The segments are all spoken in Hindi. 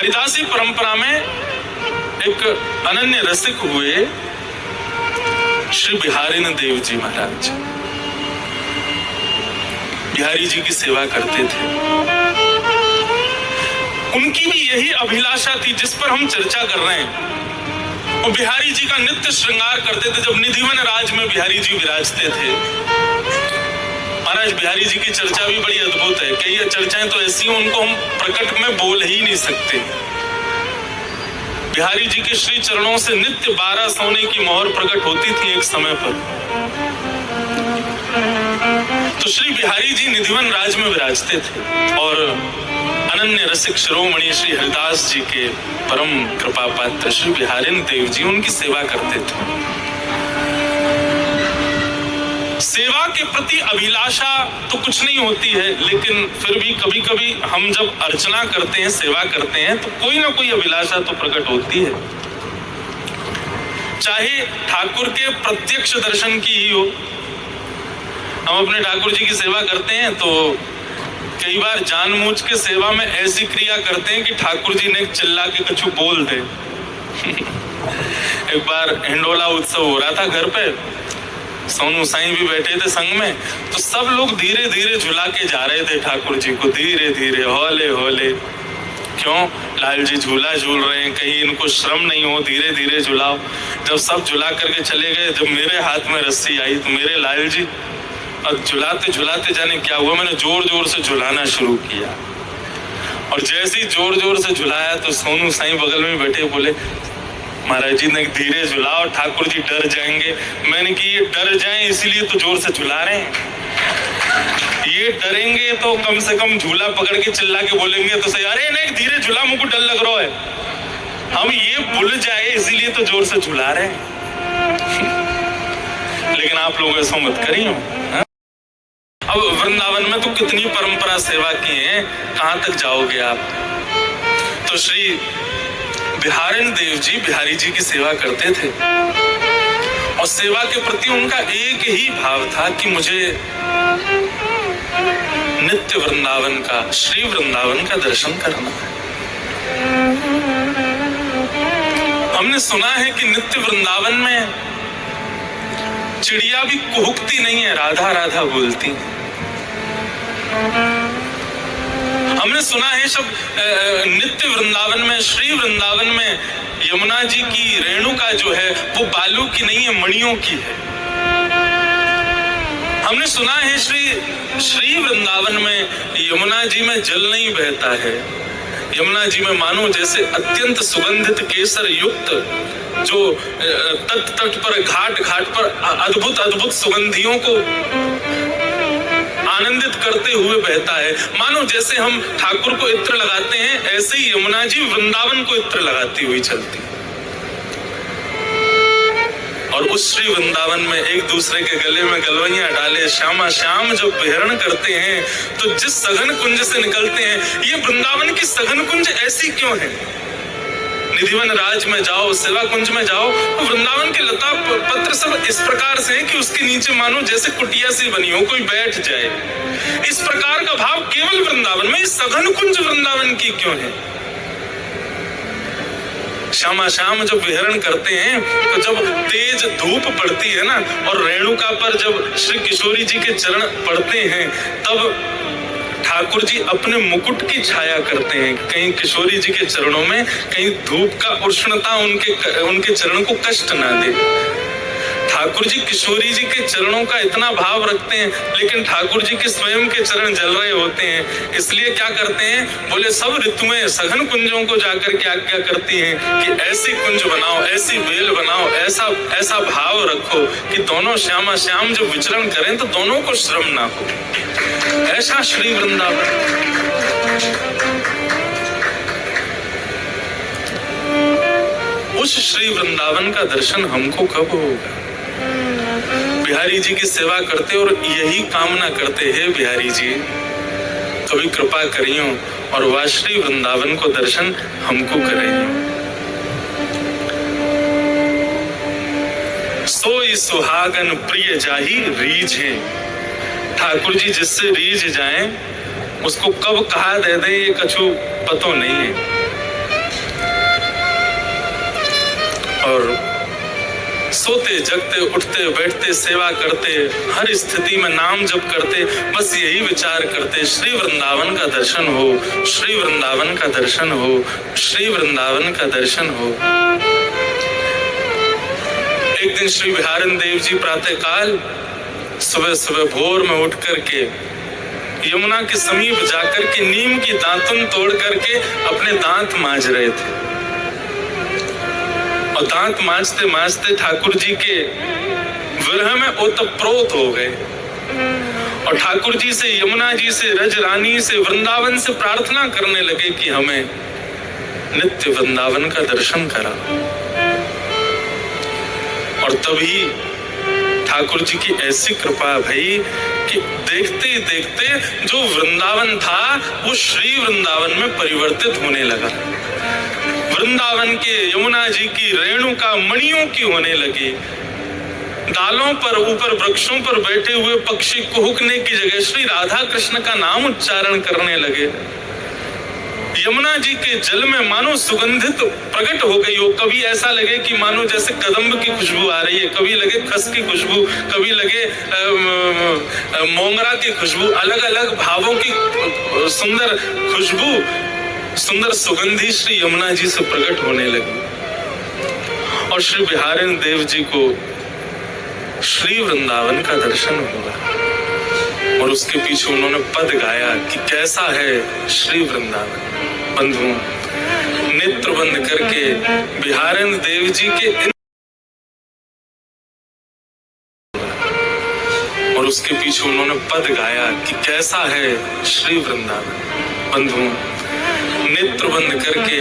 हरिदासी परंपरा में एक अनन्य रसिक हुए श्री बिहारी देव जी महाराज। बिहारी जी की सेवा करते थे। उनकी भी यही अभिलाषा थी जिस पर हम चर्चा कर रहे हैं। और बिहारी जी का नित्य श्रृंगार करते थे। जब निधिवन राज में बिहारी जी विराजते थे, महाराज बिहारी जी की चर्चा भी बड़ी अद्भुत है। कई चर्चाएं तो ऐसी हैं उनको हम प्रकट में बोल ही नहीं सकते। बिहारी जी के श्री चरणों से नित्य 12 सोने की मोहर प्रकट होती थी एक समय पर। तो श्री बिहारी जी निधिवन राज में विराजते थे और अनन्य रसिक शिरोमणि श्री हरिदास जी के परम कृपा पात्र श्री बिहारी देव जी उनकी सेवा करते थे। सेवा के प्रति अभिलाषा तो कुछ नहीं होती है, लेकिन फिर भी कभी कभी हम जब अर्चना करते हैं, सेवा करते हैं, तो कोई ना कोई अभिलाषा तो प्रकट होती है। चाहे ठाकुर के प्रत्यक्ष दर्शन की ही हो। हम अपने ठाकुर जी की सेवा करते हैं तो कई बार जानबूझ के सेवा में ऐसी क्रिया करते हैं कि ठाकुर जी ने चिल्ला के कुछ बोल दे। एक बार हिंडोला उत्सव हो रहा था घर पे, सोनू साईं भी बैठे थे संग में, तो सब लोग धीरे धीरे झुला के जा रहे थे ठाकुर जी को, धीरे धीरे हौले हौले। क्यों? लाल जी झूला झूल रहे हैं, कहीं इनको श्रम नहीं हो, धीरे धीरे झुलाओ। जब सब झुला करके चले गए, जब मेरे हाथ में रस्सी आई तो मेरे लाल जी, और झुलाते झुलाते जाने क्या हुआ, मैंने जोर जोर से झुलाना शुरू किया। और जैसे ही जोर जोर से झुलाया तो सोनू साईं बगल में बैठे बोले, महाराज जी ने धीरे झुलाओ, ठाकुर जी डर जाएंगे। मैंने कि ये डर जाएं इसीलिए तो जोर से झुला रहे हैं। ये डरेंगे तो कम से कम झूला पकड़ के चिल्ला के बोलेंगे तो सही, अरे नहीं धीरे झूला, मुझको डर लग रहा है। हम ये भूल जाए इसीलिए तो जोर से झुला रहे हैं। लेकिन आप लोग ऐसा मत करिए। अब वृंदावन में तो कितनी परंपरा सेवा की है, कहां तक जाओगे आप। तो श्री बिहारी देव जी बिहारी जी की सेवा करते थे और सेवा के प्रति उनका एक ही भाव था कि मुझे नित्य वृंदावन का, श्री वृंदावन का दर्शन करना है। हमने सुना है कि नित्य वृंदावन में चिड़िया भी कुहुकती नहीं है, राधा राधा बोलती। हमने सुना है सब नित्य वृंदावन में, श्री वृंदावन में यमुना जी की रेणुका जो है वो बालू की नहीं है, मणियों की है। हमने सुना है श्री वृंदावन में यमुना जी में जल नहीं बहता है। यमुना जी में मानो जैसे अत्यंत सुगंधित केसर युक्त जो तट तट पर, घाट घाट पर अद्भुत अद्भुत सुगंधियों को आनंदित करते हुए बहता है। मानो जैसे हम ठाकुर को इत्र लगाते हैं, ऐसे ही यमुना जी वृंदावन को इत्र लगाती हुई चलती। और उस श्री वृंदावन में एक दूसरे के गले में गलवैयां डाले श्यामा श्याम जब विहरण करते हैं, तो जिस सघन कुंज से निकलते हैं, ये वृंदावन की सघन कुंज ऐसी क्यों है? निधिवन राज में जाओ, सेवा कुंज में जाओ, तो वृंदावन के लता पत्र सब इस प्रकार से हैं कि उसके नीचे मानो जैसे कुटिया सी बनी हो, कोई बैठ जाए। इस प्रकार का भाव केवल वृंदावन में, इस सघन कुंज वृंदावन की क्यों है? श्यामा श्याम जब विहरण करते हैं तो जब तेज धूप पड़ती है ना, और रेणुका पर जब श्री किशोरी जी के चरण पड़ते हैं, तब ठाकुर जी अपने मुकुट की छाया करते हैं। कहीं किशोरी जी के चरणों में कहीं धूप का उष्णता उनके चरण को कष्ट ना दे। ठाकुर जी किशोरी जी के चरणों का इतना भाव रखते हैं, लेकिन ठाकुर जी के स्वयं के चरण जल रहे होते हैं। इसलिए क्या करते हैं, बोले सब ऋतुएं सघन कुंजों को जाकर के आज्ञा करती हैं कि ऐसी कुंज बनाओ, ऐसी बेल बनाओ, ऐसा ऐसा भाव रखो कि दोनों श्यामा श्याम जब विचरण करें तो दोनों को श्रम ना हो। ऐसा श्री वृंदावन। उस श्री वृंदावन का दर्शन हमको कब होगा? बिहारी जी की सेवा करते और यही कामना करते हैं, बिहारी जी कभी कृपा करियो और वह श्री वृंदावन को दर्शन हमको करें। सोई सुहागन प्रिय जाही रीझ है। ठाकुर जी जिससे रीझ जाएं उसको कब कहा दे दे ये कछु पतो नहीं है। सोते जगते उठते बैठते सेवा करते, हर स्थिति में नाम जप करते, बस यही विचार करते, श्री वृंदावन का दर्शन हो, श्री वृंदावन का दर्शन हो, श्री वृंदावन का दर्शन हो। एक दिन श्री बिहारिन देव जी प्रातः काल सुबह सुबह भोर में उठ करके यमुना के समीप जाकर के नीम की दातुन तोड़ करके अपने दांत मांज रहे थे। और दांत मांजते मांजते ठाकुर जी के विरह में ओतप्रोत हो गए और ठाकुर जी से, यमुना जी से, रज रानी से, वृंदावन से प्रार्थना करने लगे कि हमें नित्य वृंदावन का दर्शन करा। और तभी ठाकुर जी की ऐसी कृपा भई कि देखते देखते जो वृंदावन था वो श्री वृंदावन में परिवर्तित होने लगा। वृंदावन के यमुना जी की रेणुका मणियों की होने लगी। डालों पर, ऊपर वृक्षों पर बैठे हुए पक्षी कुहुकने की जगह श्री राधा कृष्ण का नाम उच्चारण करने लगे। यमुना जी के जल में मानो सुगंधित प्रकट हो गई हो। कभी ऐसा लगे कि मानो जैसे कदम्ब की खुशबू आ रही है, कभी लगे खस की खुशबू, कभी लगे मोंगरा की खुशबू, अलग अलग भावों की सुंदर खुशबू, सुंदर सुगंधी श्री यमुना जी से प्रकट होने लगी। और श्री बिहारिन देव जी को श्री वृंदावन का दर्शन हुआ और उसके पीछे उन्होंने पद गाया कि कैसा है श्री वृंदावन। बंधुओं, नेत्र बंद करके बिहारिन देव जी के और उसके पीछे उन्होंने पद गाया कि कैसा है श्री वृंदावन। बंधुओं, नेत्र बंद करके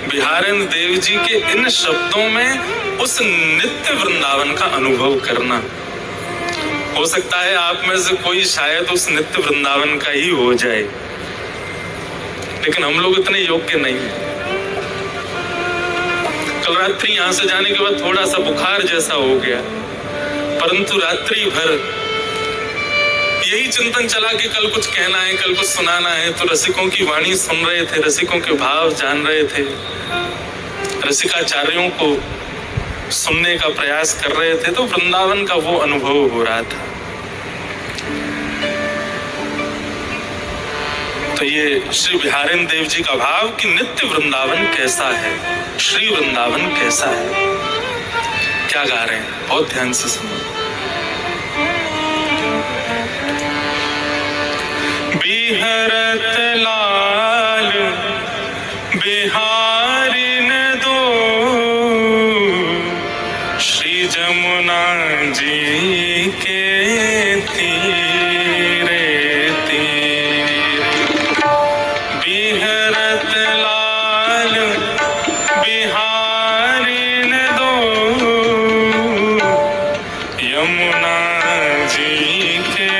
बिहारिन देव जी के इन शब्दों में उस नित्य वृंदावन का अनुभव करना। हो सकता है आप में से कोई शायद उस नित्य वृंदावन का ही हो जाए, लेकिन हम लोग इतने योग्य नहीं हैं। कल रात्रि यहां से जाने के बाद थोड़ा सा बुखार जैसा हो गया, परंतु रात्रि भर यही चिंतन चला कि कल कुछ कहना है, कल कुछ सुनाना है। तो रसिकों की वाणी सुन रहे थे, रसिकों के भाव जान रहे थे, रसिकाचार्यों को सुनने का प्रयास कर रहे थे। तो वृंदावन का वो अनुभव हो रहा था। तो ये श्री बिहारिन देव जी का भाव कि नित्य वृंदावन कैसा है, श्री वृंदावन कैसा है, क्या गा रहे हैं, बहुत ध्यान से सुनो। बिहरत लाल बिहारिन दो, श्री जमुना जी के तीरे तीर। बिहरत लाल बिहारिन दो, यमुना जी के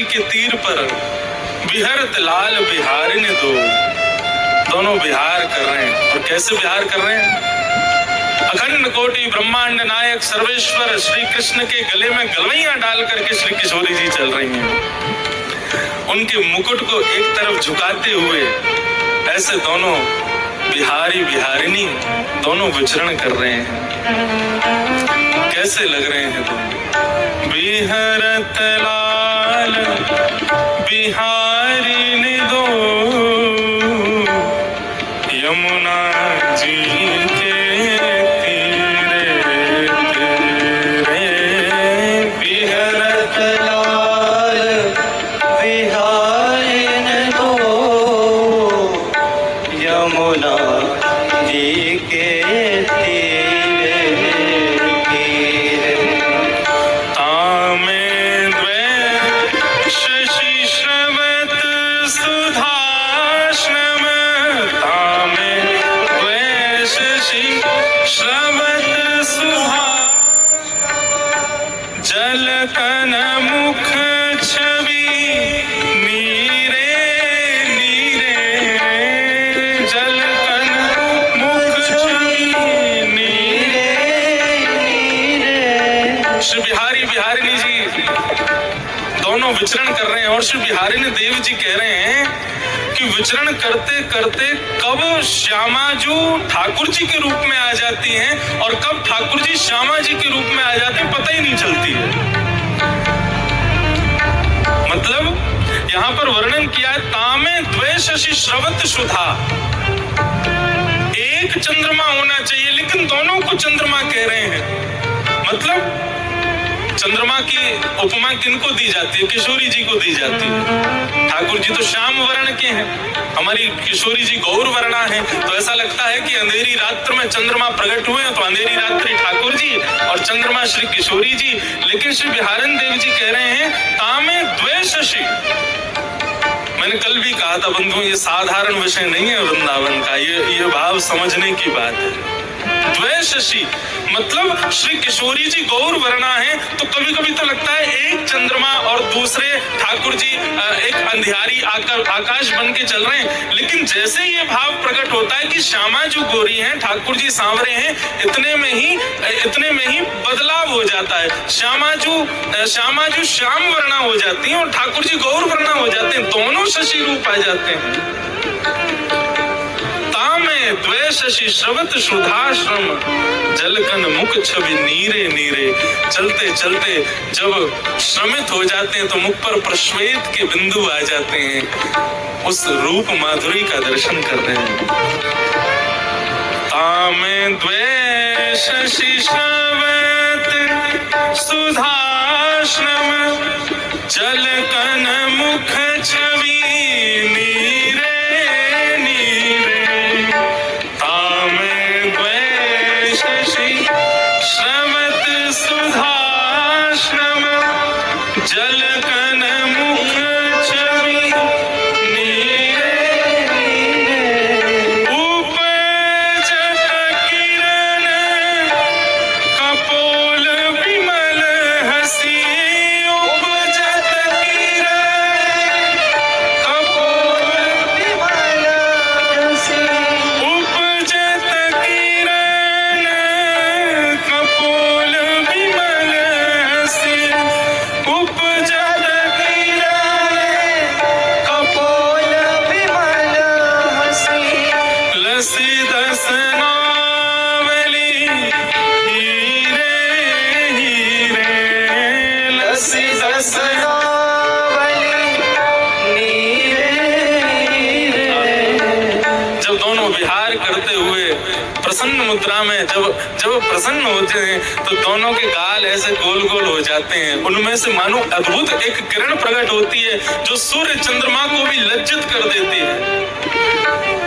के तीर पर बिहरत लाल बिहारिन दो, दोनों बिहार कर रहे हैं। और कैसे बिहार कर रहे हैं? अखंड कोटि ब्रह्मांड नायक सर्वेश्वर श्री कृष्ण के गले में गलवैयां डाल करके श्री किशोरी जी चल रही हैं। उनके मुकुट को एक तरफ झुकाते हुए ऐसे दोनों बिहारी बिहारिनी दोनों विचरण कर रहे हैं। कैसे लग रहे हैं दोनों? बिहरत लाल बिहारिन दो, यमुना जी के तीरे तीरे। बिहरत लाल श्री बिहारी बिहारिणी जी दोनों विचरण कर रहे हैं और श्री बिहारिणी देव जी कह रहे हैं कि विचरण करते करते कब श्यामाजू ठाकुर जी के रूप में आ जाती हैं और कब ठाकुर जी श्यामा जी के रूप में आ जाते हैं, पता ही नहीं चलती है। मतलब यहाँ पर वर्णन किया है, तामे द्वे शशि श्रवत सुधा, एक चंद्रमा होना चाहिए लेकिन दोनों को चंद्रमा कह रहे हैं। मतलब चंद्रमा की उपमा किनको दी जाती है? किशोरी जी को दी जाती है। ठाकुर जी तो श्याम वर्ण के हैं, हमारी किशोरी जी गौर वर्णा है, तो ऐसा लगता है कि अंधेरी रात्र में चंद्रमा प्रकट हुए तो अंधेरी रात्रि ठाकुर जी और चंद्रमा श्री किशोरी जी। लेकिन श्री बिहारन देव जी कह रहे हैं तामे द्वे शशि। मैंने कल भी कहा था बंधुओं, ये साधारण विषय नहीं है वृंदावन का, ये भाव समझने की बात है। द्वे शशि मतलब श्री किशोरी जी गौर वर्णा है, तो कभी कभी तो लगता है एक चंद्रमा और दूसरे ठाकुर जी एक अंधियारी आकाश बन के चल रहे हैं। लेकिन जैसे ये भाव प्रकट होता है कि श्यामा जो गोरी हैं, ठाकुर जी सांवरे हैं, इतने में ही बदलाव हो जाता है। श्यामा जो श्याम वर्णा हो जाती हैं और ठाकुर जी गौर वर्णा हो जाते हैं, दोनों शशि रूप आ जाते हैं। द्वे शशि श्रवत सुधाश्रम जलकन मुख छवि नीरे नीरे। चलते चलते जब श्रमित हो जाते हैं तो मुख पर प्रश्वेत के बिंदु आ जाते हैं, उस रूप माधुरी का दर्शन कर रहे हैं। तामे द्वे शशि श्रवत सुधाश्रम जलकन मुख छवि नीरे श्रवत सुधाश्रम जलकन मुख छवि नीरे उपजत किरण कपोल विमल हसी। उपजत किरण कपोल विमल हसी। उपजत किरण कपोल विमल हसी। उपजत किरण कपोल विमल हसी। लसी दसनावली हीरे हीरे। लसी दसनावली नीरे हीरे। जब दोनों विहार करते हुए प्रसन्न मुद्रा में जब प्रसन्न होते हैं तो दोनों के गाल ऐसे गोल गोल हो जाते हैं, उनमें से मानो अद्भुत एक किरण प्रकट होती है जो सूर्य चंद्रमा को भी लज्जित कर देती है।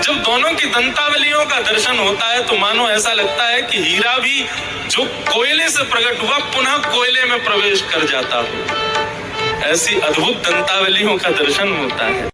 जब दोनों की दंतावलियों का दर्शन होता है तो मानो ऐसा लगता है कि हीरा भी जो कोयले से प्रकट हुआ पुनः कोयले में प्रवेश कर जाता हो। ऐसी अद्भुत दंतावलियों का दर्शन होता है।